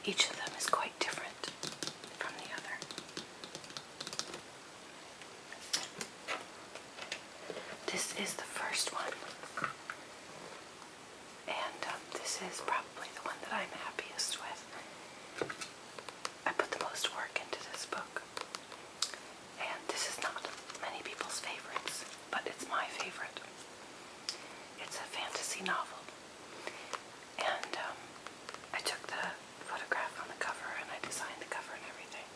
Each of them is quite different from the other. This is the first one, and this is probably the one that I'm happiest with. I put the most work into this book, and this is not many people's favorites, but it's my favorite. It's a fantasy novel, and I took the photograph on the cover and I designed the cover and everything.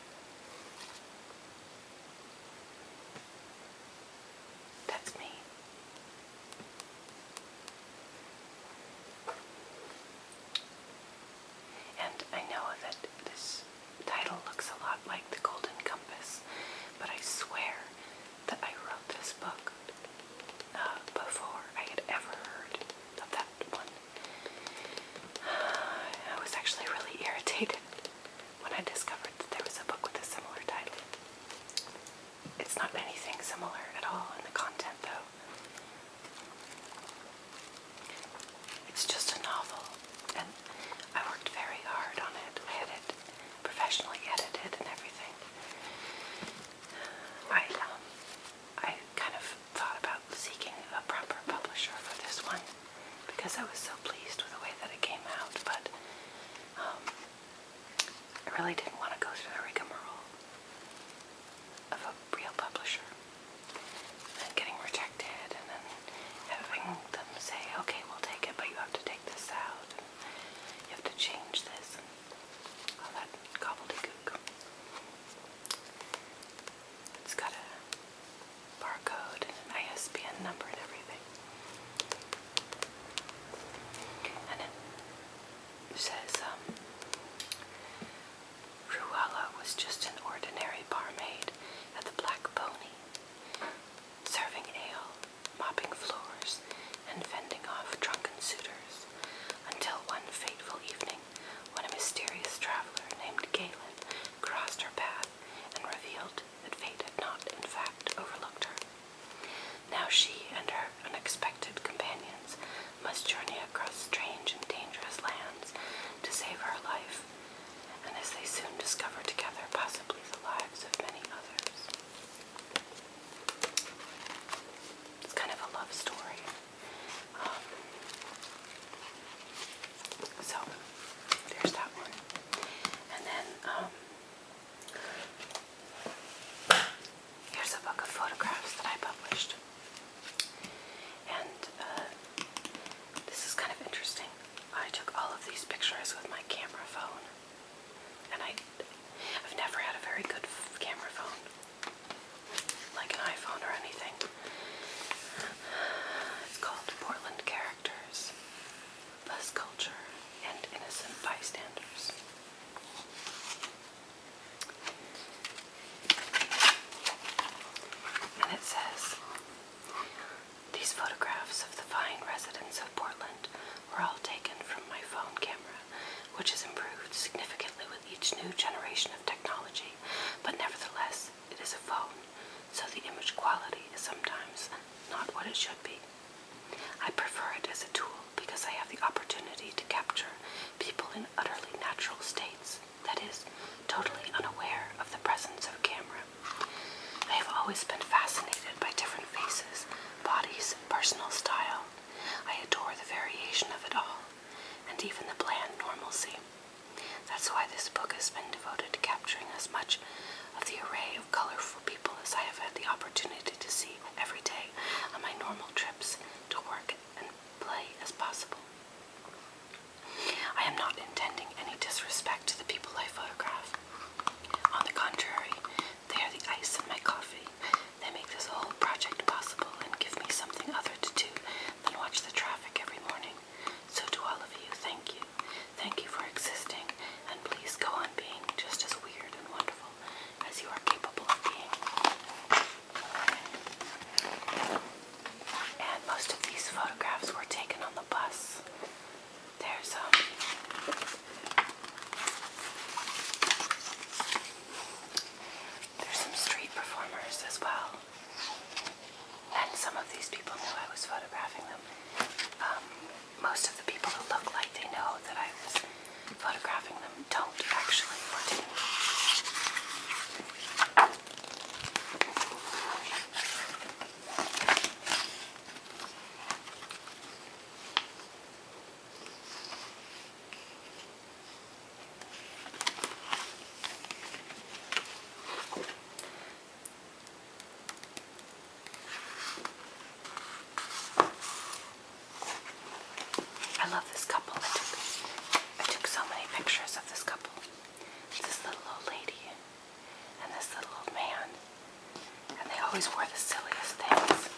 That's me. And I know that this title looks a lot like The Golden Compass, but I swear that I wrote this book before I had ever heard of that one. I was actually really irritated when I discovered that there was a book with a similar title. It's not anything similar at all in the content, though. It's just a novel, and I worked very hard on it. I had it professionally edited and everything. I kind of thought about seeking a proper publisher for this one because I was so pleased with the way that it came out, but I really didn't want to go through the rigmarole of a real publisher and getting rejected and then having them say, okay, we'll take it, but you have to take this out and you have to change this and all that gobbledygook. It's got a barcode and an ISBN number and everything. And it says, Ruala was just an ordinary barmaid at the Black Pony, serving ale, mopping floors, and fending off drunken suitors, until one fateful evening when a mysterious traveler named Galen crossed her path and revealed that fate had not, in fact, overlooked her. Now she and her unexpected companions must journey across strange and dangerous lands to save her life, and as they soon discover together, possibly the lives of many others. It's kind of a love story. So, there's that one. And then, here's a book of photographs that I published. And this is kind of interesting. I took all of these pictures with my camera phone. And I've never had a very good camera phone, like an iPhone or anything. It's called Portland Characters, Buzz Culture, and Innocent Bystanders. And it says, these photographs of the fine residents of Portland were all taken from my phone camera, which has improved significantly with each new generation of technology, but nevertheless, it is a phone, so the image quality is sometimes not what it should be. I prefer it as a tool because I have the opportunity to capture people in utterly natural states, that is, totally unaware of the presence of a camera. I have always been fascinated by different faces, bodies, and personal style. I adore the variation of it all, and even the bland normalcy. That's why this book has been devoted to capturing as much of the array of colorful people as I have had the opportunity to see every day on my normal trips to work and play as possible. I am not intending any disrespect to the people I photograph. On the contrary, they are the ice in my coffee. They make this whole project possible and give me something other to do than watch the traffic every morning. So to all of you, thank you. Thank you for existing, and please go on being just as weird and wonderful as you are capable of being. And most of these photographs were taken on the bus. actually 14. I love this couple. I took so many pictures of this couple. This little old lady and this little old man. And they always wore the silliest things.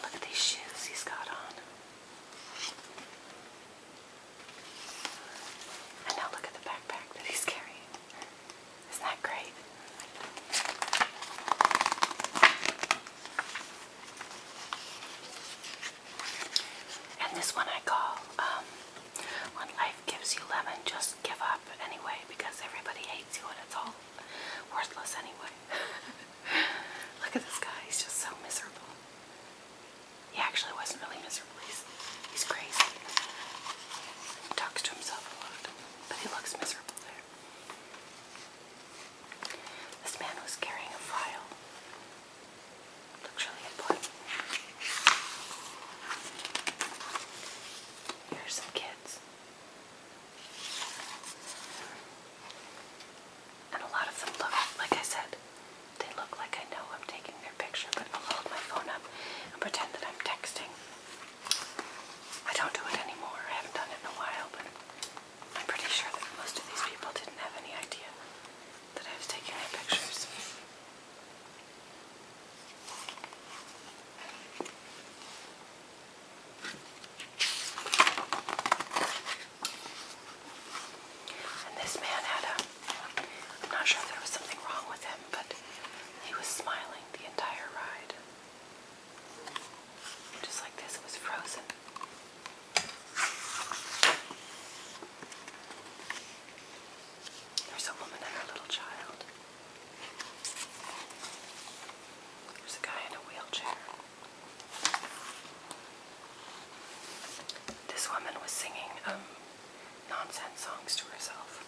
Look at these shoes he's got on. And now look at the backpack that he's carrying. Isn't that great? And this one I call, when life gives you lemon, just give up anyway, because everybody hates you and it's all worthless anyway. Look at this guy, he's just so miserable. He actually wasn't really miserable, he's crazy. He talks to himself a lot, but he looks miserable there. This man was carrying a file. Looks really important. Here's some kids. And a lot of them look, like I said, they look like I know I'm taking their picture, but I'll hold my phone up and pretend that I'm texting. I don't do it anymore. I haven't done it in a while, but I'm pretty sure that most of these people didn't have any idea that I was taking their pictures. And this man had I'm not sure if there was something wrong with him, but he was smiling the entire ride. Just like this, it was frozen. There's a woman and her little child. There's a guy in a wheelchair. This woman was singing nonsense songs to herself.